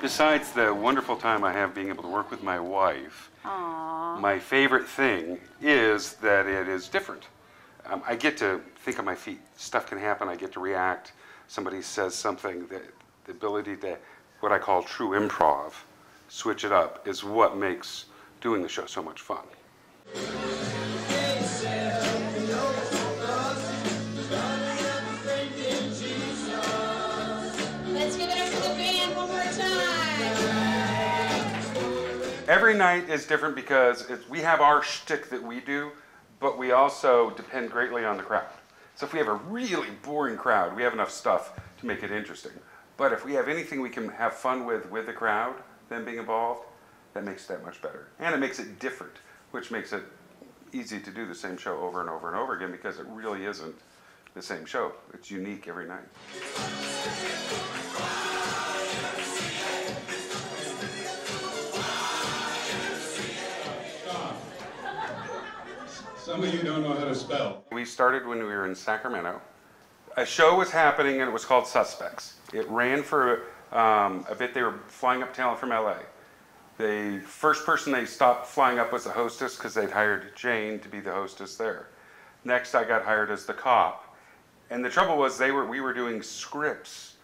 Besides the wonderful time I have being able to work with my wife, aww, my favorite thing is that it is different. I get to think on my feet. Stuff can happen. I get to react. Somebody says something. The ability to, what I call true improv, switch it up, is what makes doing the show so much fun. let's give it up for the band one more time. Every night is different because we have our shtick that we do, but we also depend greatly on the crowd. So if we have a really boring crowd, we have enough stuff to make it interesting. But if we have anything we can have fun with the crowd, them being involved, that makes it that much better. And it makes it different, which makes it easy to do the same show over and over and over again because it really isn't the same show. It's unique every night. Some of you don't know how to spell. We started when we were in Sacramento. A show was happening and it was called Suspects. It ran for a bit. They were flying up talent from LA. The first person they stopped flying up was the hostess because they'd hired Jane to be the hostess there. Next I got hired as the cop. And the trouble was we were doing scripts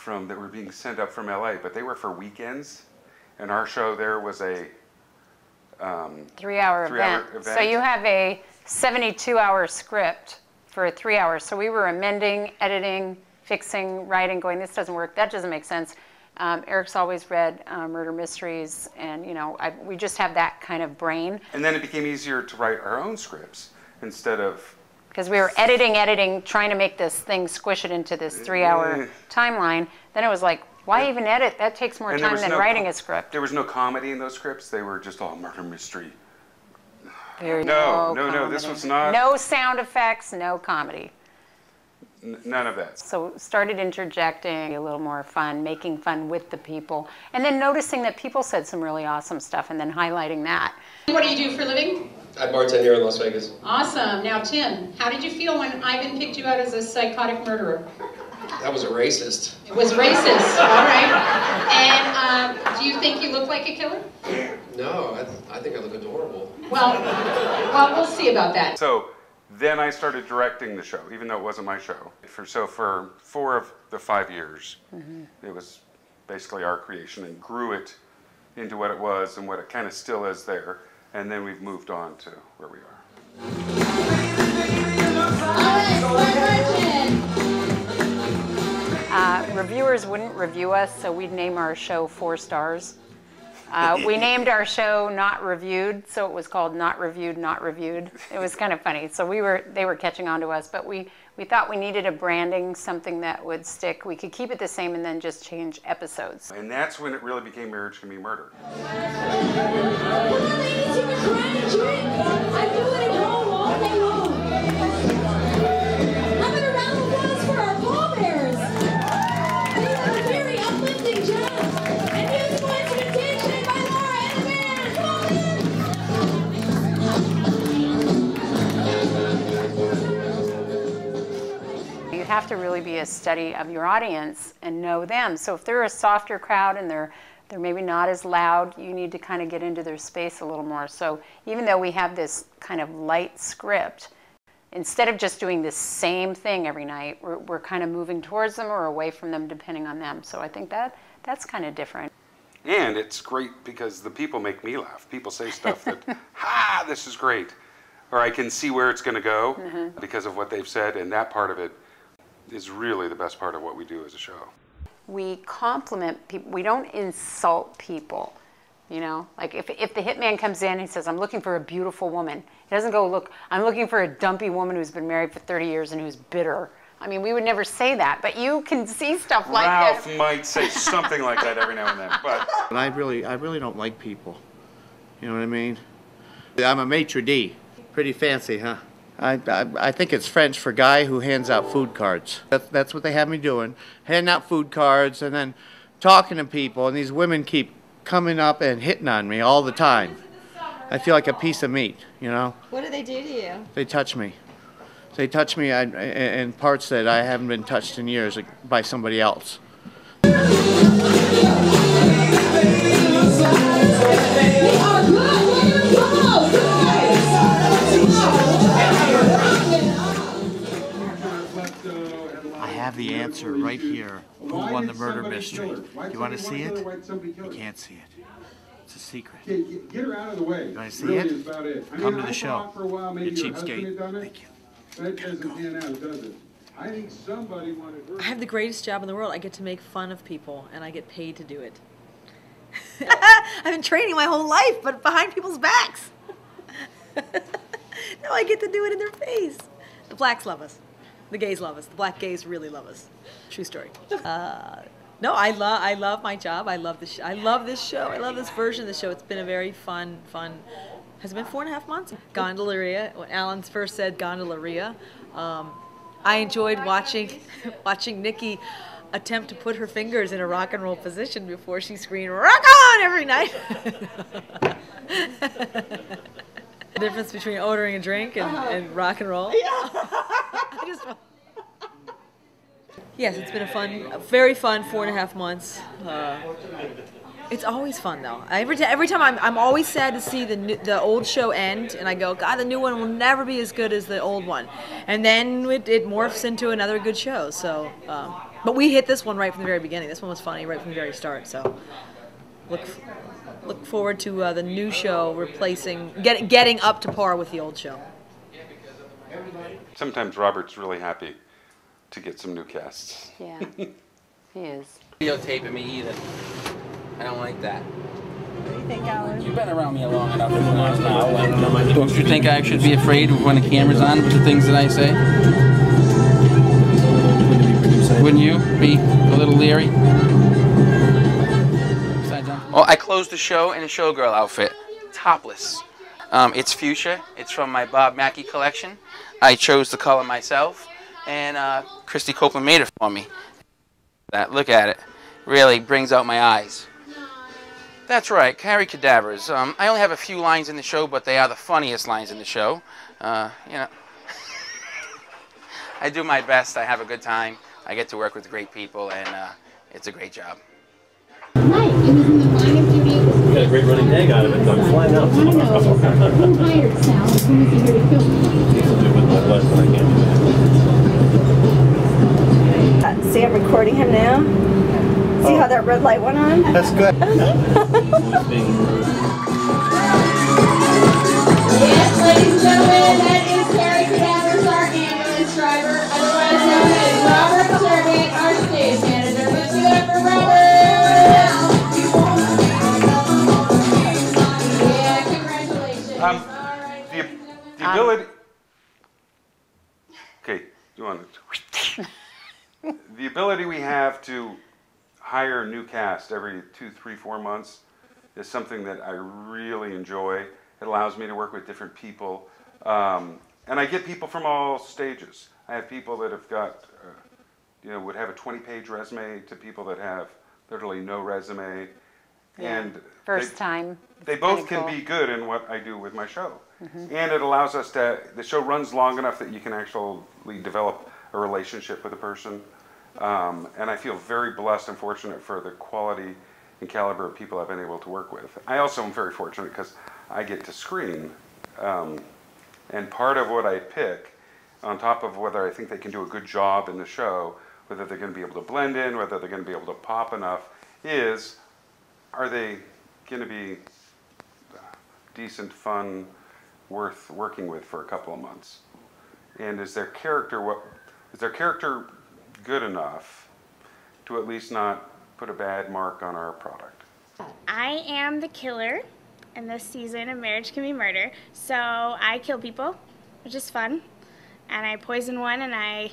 that were being sent up from LA, but they were for weekends. And our show there was a 3-hour event. So you have a 72-hour script for 3 hours. So we were amending, editing, fixing, writing, going, this doesn't work, that doesn't make sense. Eric's always read murder mysteries, and we just have that kind of brain. And then it became easier to write our own scripts instead of... Because we were editing, trying to make this thing, squish it into this 3-hour timeline. Then it was like, why even edit? That takes more time than writing a script. There was no comedy in those scripts. They were just all murder mystery. No, this was not. No sound effects, no comedy. None of that. So started interjecting a little more fun, making fun with the people, and then noticing that people said some really awesome stuff and then highlighting that. What do you do for a living? I bartend here in Las Vegas. Awesome. Now, Tim, how did you feel when Ivan picked you out as a psychotic murderer? That was a racist. It was racist, all right. And do you think you look like a killer? No, I think I look adorable. Well, we'll see about that. So then I started directing the show, even though it wasn't my show. So for 4 of the 5 years, it was basically our creation and grew it into what it was and what it kind of still is there. And then we've moved on to where we are. Reviewers wouldn't review us, so we'd name our show 4 stars. We named our show Not Reviewed, so it was called Not Reviewed, Not Reviewed. It was kind of funny. So they were catching on to us, but we thought we needed a branding, something that would stick. We could keep it the same and then just change episodes. And that's when it really became Marriage Can Be Murder. You have to really be a study of your audience and know them. So if they're a softer crowd and they're maybe not as loud, you need to kind of get into their space a little more. So even though we have this kind of light script, instead of just doing the same thing every night, we're kind of moving towards them or away from them depending on them. So I think that's kind of different. And it's great because the people make me laugh. People say stuff that, ha, this is great. Or I can see where it's going to go because of what they've said, and that part of it is really the best part of what we do as a show. We compliment people. We don't insult people, Like if the hitman comes in and he says, I'm looking for a beautiful woman. He doesn't go, look, I'm looking for a dumpy woman who's been married for 30 years and who's bitter. I mean, we would never say that, but you can see stuff like that. Ralph might say something like that every now and then, but... And I really don't like people. You know what I mean? I'm a maitre d'. Pretty fancy, huh? I think it's French for guy who hands out food cards. That's what they have me doing. Handing out food cards and then talking to people, and these women keep coming up and hitting on me all the time. I feel like a piece of meat, What do they do to you? They touch me. They touch me in parts that I haven't been touched in years by somebody else. answer right here. Who Why won did the murder somebody mystery? kill her? Why You want to somebody see kill her? it? Why'd somebody kill You her? can't see it. It's a secret. Okay, get her out of the way. You wanna see really it? is about it. I Come mean, to the I show. thought for a while maybe You your husband cheapskate. had done it. Thank you. That doesn't pan out, does it? I think somebody wanted her. I have the greatest job in the world. I get to make fun of people, and I get paid to do it. I've been training my whole life, but behind people's backs. No, I get to do it in their face. The blacks love us. The gays love us. The black gays really love us. True story. No, I love my job. I love this. I love this show. I love this version of the show. It's been a very fun. Has it been 4.5 months? Gondolaria. When Alan first said gondolaria, I enjoyed watching Nikki attempt to put her fingers in a rock and roll position before she screamed "rock on" every night. The difference between ordering a drink and rock and roll. Yes, it's been a very fun 4.5 months. It's always fun though. Every time I'm always sad to see the old show end, and I go, God, the new one will never be as good as the old one. And then it morphs into another good show. So, but we hit this one right from the very beginning. This one was funny right from the very start. So, look forward to the new show getting up to par with the old show. Sometimes Robert's really happy to get some new casts. Yeah, he is. Videotaping me either. I don't like that. What do you think, Alan? You've been around me long enough now. Don't you think I should be afraid when the camera's on with the things that I say? Wouldn't you be a little leery? Oh, I closed the show in a showgirl outfit, topless. It's fuchsia. It's from my Bob Mackie collection. I chose the color myself, and Christy Copeland made it for me. Look at it. Really brings out my eyes. That's right, Carrie Cadavers. I only have a few lines in the show, but they are the funniest lines in the show. You know, I do my best. I have a good time. I get to work with great people, and it's a great job. Right, it was in the line of duty. You got a great running tag out of it, so I'm flying out. I want to know who hired Sal? Who was he here to kill? See, I'm recording him now. See how that red light went on? That's good. Yes, ladies and gentlemen, that is Carrie Cadavers, our ambulance driver, otherwise known as Robert Servant, our stage manager. Let's give it up for Robert! Yeah, congratulations. All right. The ability. Okay, you want to. The ability we have to hire a new cast every 2, 3, 4 months is something that I really enjoy. It allows me to work with different people. And I get people from all stages. I have people that have got, would have a 20-page resume to people that have literally no resume. Yeah. And First time. they both can be good in what I do with my show. And it allows us the show runs long enough that you can actually develop a relationship with a person. And I feel very blessed and fortunate for the quality and caliber of people I've been able to work with. I also am very fortunate because I get to screen. And part of what I pick, on top of whether I think they can do a good job in the show, whether they're going to be able to blend in, whether they're going to be able to pop enough, is, are they going to be decent, fun, worth working with for a couple of months? And is their character good enough to at least not put a bad mark on our product? I am the killer in this season of Marriage Can Be Murder. So I kill people, which is fun. And I poison one and I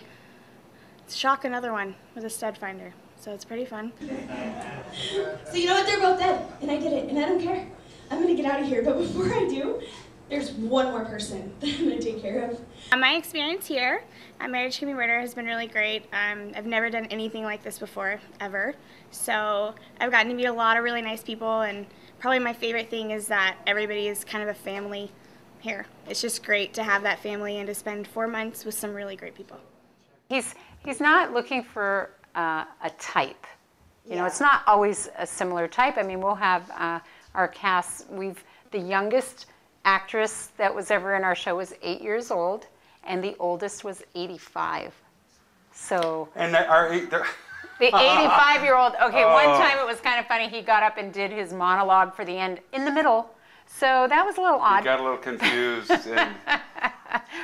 shock another one with a stud finder. So it's pretty fun. So you know what? They're both dead. And I did it. And I don't care. I'm going to get out of here. But before I do, there's one more person that I'm going to take care of. My experience here at Marriage Can Be Murder has been really great. I've never done anything like this before, ever. So I've gotten to meet a lot of really nice people, and probably my favorite thing is that everybody is kind of a family here. It's just great to have that family and to spend 4 months with some really great people. He's not looking for a type. You know, it's not always a similar type. I mean, we'll have our cast. The youngest actress that was ever in our show was 8 years old, and the oldest was 85. So And the 85-year-old, okay, one time it was kind of funny. He got up and did his monologue for the end in the middle. So that was a little odd. He got a little confused. And,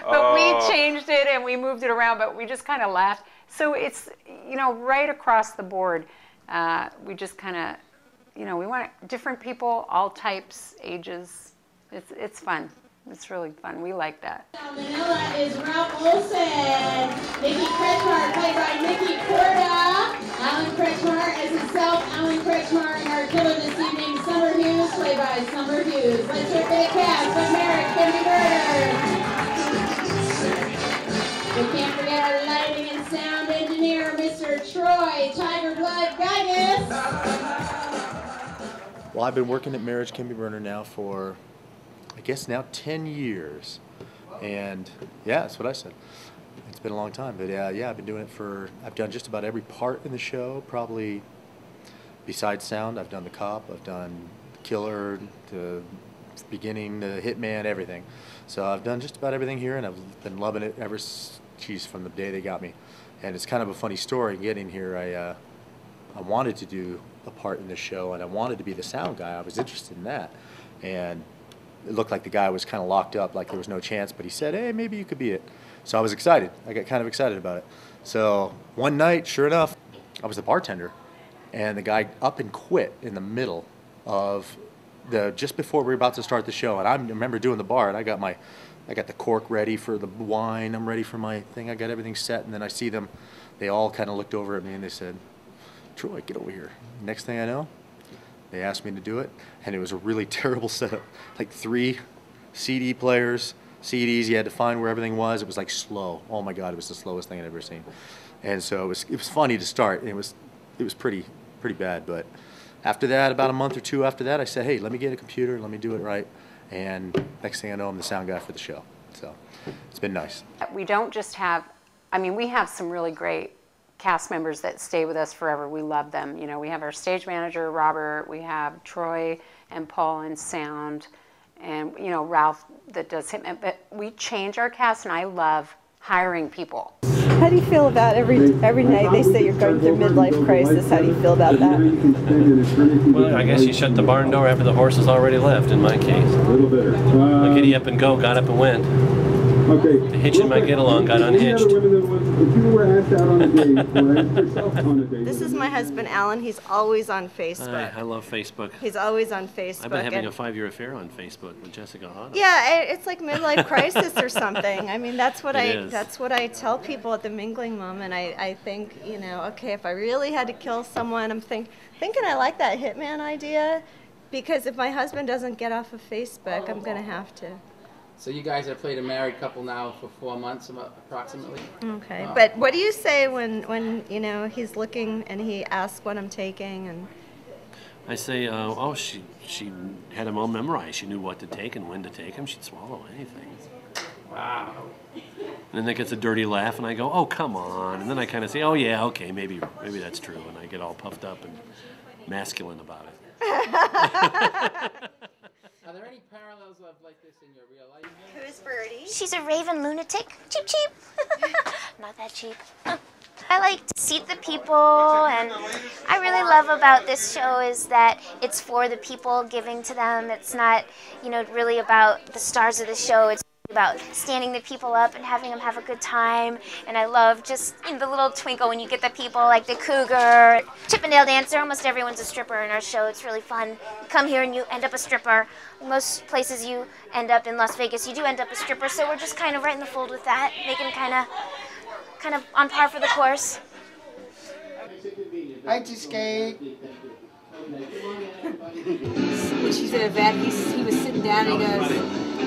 but we changed it and we moved it around, but we just kind of laughed. So it's, you know, right across the board, we just kind of, you know, we want different people, all types, ages. It's fun. It's really fun. We like that. Manila is Ralph Olson. Nikki Kretschmar, played by Nikki Corda. Alan Kretschmar as himself. Alan Kretschmar, and our killer this evening, Summer Hughes, played by Summer Hughes. Let's hear for the cast of Merrick Kimmy Murder. We can't forget our lighting and sound engineer, Mr. Troy Tiger Blood Geiges. Well, I've been working at Marriage Can Be Burner now for, I guess now 10 years. And yeah, that's what I said. It's been a long time, but yeah, I've been doing it I've done just about every part in the show, probably besides sound. I've done the cop, I've done the killer, the beginning, the hitman, everything. So I've done just about everything here, and I've been loving it ever since, from the day they got me. And it's kind of a funny story getting here. I wanted to do a part in the show, and I wanted to be the sound guy. I was interested in that. And it looked like the guy was kind of locked up, like there was no chance, but he said, hey, maybe you could be it. So I was excited. I got kind of excited about it. So one night, sure enough, I was the bartender, and the guy up and quit in the middle of just before we were about to start the show. And I remember doing the bar, and I got the cork ready for the wine. I'm ready for my thing. I got everything set, and then I see them. They all kind of looked over at me, and they said, Troy, get over here. Next thing I know, they asked me to do it, and it was a really terrible setup. Like 3 CD players, CDs, you had to find where everything was. It was like slow. Oh my God, it was the slowest thing I'd ever seen. And so it was funny to start, and it was pretty bad. But after that, about a month or 2 after that, I said, hey, let me get a computer, let me do it right. And next thing I know, I'm the sound guy for the show. So it's been nice. We don't just have, I mean, we have some really great cast members that stay with us forever. We love them. You know, we have our stage manager, Robert, we have Troy and Paul in sound, and, you know, Ralph that does him. But we change our cast, and I love hiring people. How do you feel about every night they say you're going through midlife crisis? How do you feel about that? Well, I guess you shut the barn door after the horse has already left, in my case. The giddy up and go got up and went. Okay. The hitching my get along got unhitched. This is my husband, Alan. He's always on Facebook. I love Facebook. He's always on Facebook. I've been having a 5-year affair on Facebook with Jessica Hahn. Yeah, it's like midlife crisis or something. I mean, that's what I tell people at the mingling moment. I think, you know, okay, if I really had to kill someone, I'm thinking I like that hitman idea, because if my husband doesn't get off of Facebook, I'm going to have to. So you guys have played a married couple now for 4 months approximately? Okay, but what do you say when you know, he's looking and he asks what I'm taking? And I say, oh, she had them all memorized. She knew what to take and when to take them. She'd swallow anything. Wow. And then there gets a dirty laugh, and I go, oh, come on. And then I kind of say, oh, yeah, okay, maybe that's true. And I get all puffed up and masculine about it. Are there any parallels of like this in your real life? Who's Birdie? She's a raven lunatic. Cheap, cheap. Not that cheap. I like to seat the people, and I really love about this show is that it's for the people, giving to them. It's not, you know, really about the stars of the show. It's about standing the people up and having them have a good time. And I love just, you know, the little twinkle when you get the people like the cougar, Chippendale dancer. Almost everyone's a stripper in our show. It's really fun. You come here and you end up a stripper. Most places you end up in Las Vegas, you do end up a stripper. So we're just kind of right in the fold with that, making kind of on par for the course. Hi, Cheesecake. When she said a vet, he was sitting down and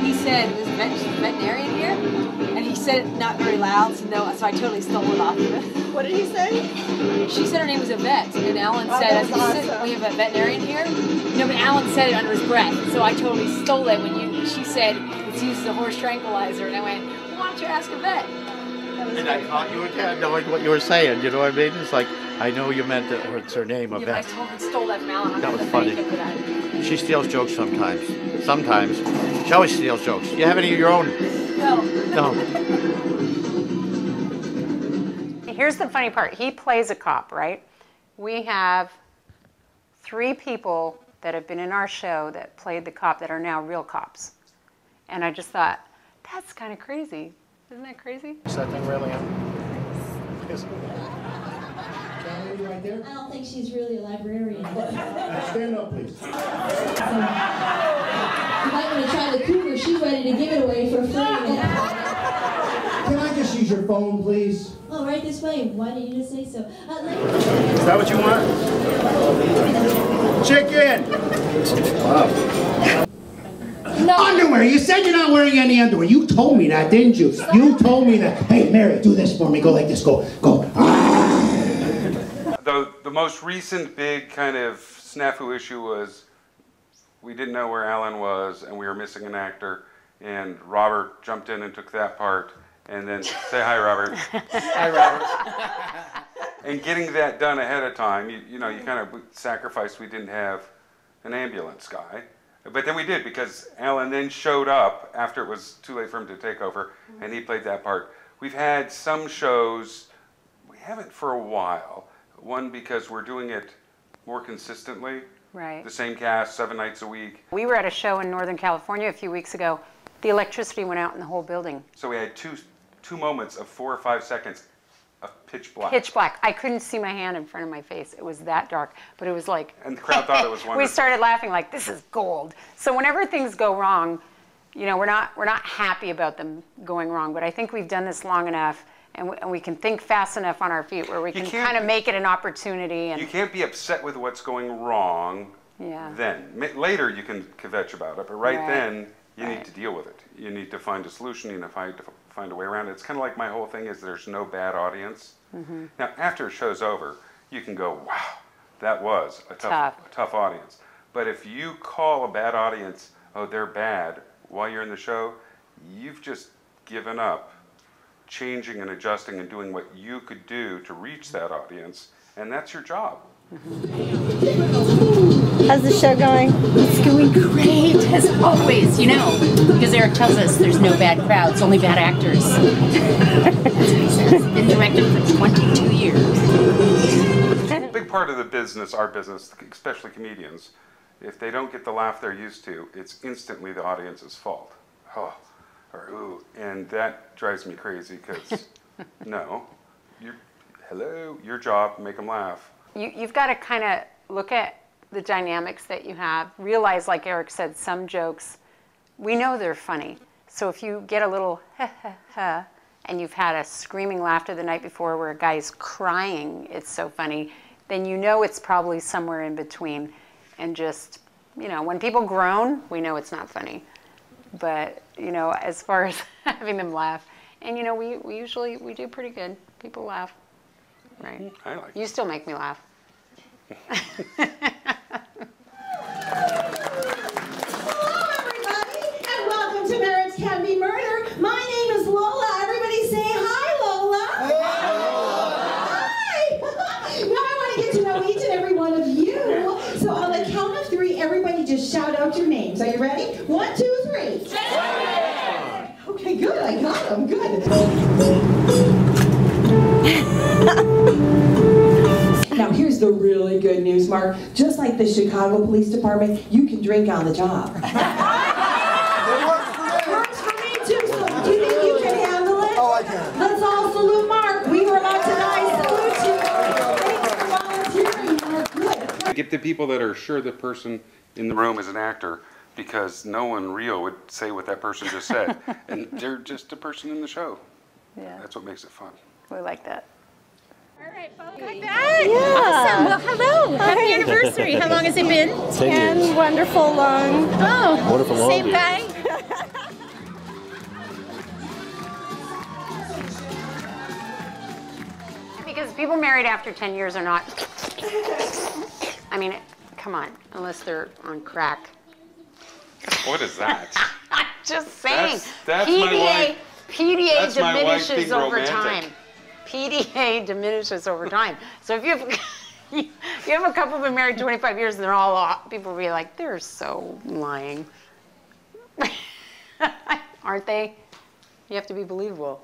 he said, "Was a veterinarian here?" And he said it not very loud, so I totally stole it off of him. what did he say? She said her name was Yvette, and Alan said, "We have a veterinarian here." No, but Alan said it under his breath, so I totally stole it when she said it's used as a horse tranquilizer, and I went, well, "Why don't you ask a vet?" And I caught you again knowing what you were saying, you know what I mean? It's like, I know you meant that, or it's her name, Yeah, Yvette. I totally stole that from Alan. That was funny. She steals jokes sometimes. Sometimes. She always steals jokes. You have any of your own? No. No. here's the funny part. He plays a cop, right? We have 3 people that have been in our show that played the cop that are now real cops. And I just thought, that's kind of crazy. Isn't that crazy? Is that thing really on? Right there? I don't think she's really a librarian. Stand up, please. You might want to try the cougar. She's ready to give it away for free. Can I just use your phone, please? Oh, right this way. Why did you just say so? Is that what you want? Chicken! Wow. No. Underwear! You said you're not wearing any underwear. You told me that, didn't you? You told me that. Hey, Mary, do this for me. Go like this. Go. The most recent big kind of snafu issue was we didn't know where Alan was and we were missing an actor, and Robert jumped in and took that part, and then say hi, Robert. Hi, Robert. And getting that done ahead of time, you know, you kind of sacrificed we didn't have an ambulance guy. But then we did, because Alan then showed up after it was too late for him to take over, and he played that part. We've had some shows, we haven't for a while. One, because we're doing it more consistently. Right. The same cast, 7 nights a week. We were at a show in Northern California a few weeks ago. The electricity went out in the whole building. So we had two moments of 4 or 5 seconds of pitch black. Pitch black. I couldn't see my hand in front of my face. It was that dark. But it was like... And the crowd thought it was wonderful. We started laughing like, this is gold. So whenever things go wrong, you know, we're not happy about them going wrong. But I think we've done this long enough, and we can think fast enough on our feet where we can kind of make it an opportunity. And you can't be upset with what's going wrong then. Later you can kvetch about it, but right then you need to deal with it. You need to find a solution, you need to find a way around it. It's kind of like my whole thing is there's no bad audience. Now after a show's over, you can go, wow, that was a tough audience. But if you call a bad audience, oh, they're bad, while you're in the show, you've just given up changing and adjusting and doing what you could do to reach that audience, and that's your job. How's the show going? It's going great, as always, you know, because Eric tells us there's no bad crowds, only bad actors. It's been directed for 22 years. A big part of the business, our business, especially comedians, if they don't get the laugh they're used to, it's instantly the audience's fault. Oh. Or ooh, and that drives me crazy because no, hello, your job, make them laugh. You've got to kind of look at the dynamics that you have, realize, like Eric said, some jokes, we know they're funny. So if you get a little ha ha ha, and you've had a screaming laughter the night before where a guy's crying, it's so funny, then you know it's probably somewhere in between. And just, you know, when people groan, we know it's not funny. But, you know, as far as having them laugh, and, you know, we usually do pretty good. People laugh, right? I like you still make me laugh. Hello, everybody, and welcome to Marriage Can Be Murder. My name is Lola. Everybody say hi, Lola. Hi. Now I want to get to know each and every one of you. So on the count of 3, everybody just shout out your names. Are you ready? 1, 2, 3. Okay, good. I got them. Good. Now here's the really good news, Mark. Just like the Chicago Police Department, you can drink on the job. Works for me too. So do you think you can handle it? Oh, I can. Let's all salute Mark. We were about to die. Salute you. Thanks for volunteering. Mark. Good. Get the people that are sure the person in the room is an actor, because no one real would say what that person just said. And they're just a person in the show. Yeah. That's what makes it fun. We like that. All right, welcome back. Yeah. Awesome. Well, hello. Happy anniversary. How long has it been? 10 years. Wonderful long. Oh, wonderful long. Same guy. Because people married after 10 years are not, I mean, come on, unless they're on crack. What is that? I'm just saying. That's my wife. PDA That's my wife diminishes being over romantic. time. PDA diminishes over time. So if you have a couple been married 25 years and they're all, people will be like, they're so lying. Aren't they? You have to be believable.